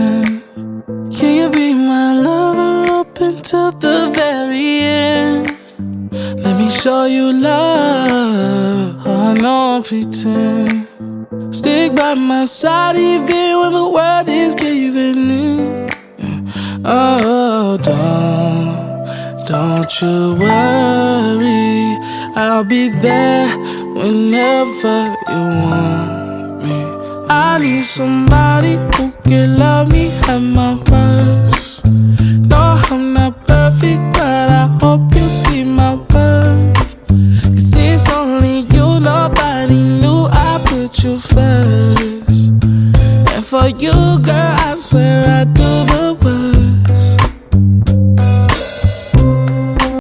pretend. Can you be my lover up until the very end? Let me show you love. Oh, no pretend. Stick by my side even when the world is giving in. Oh, don't you worry, I'll be there whenever you want me. I need somebody who can love me at my worst. No, I'm not perfect, but I hope you see my worth. 'Cause it's only you, nobody knew I put you first. And for you, girl, I swear I do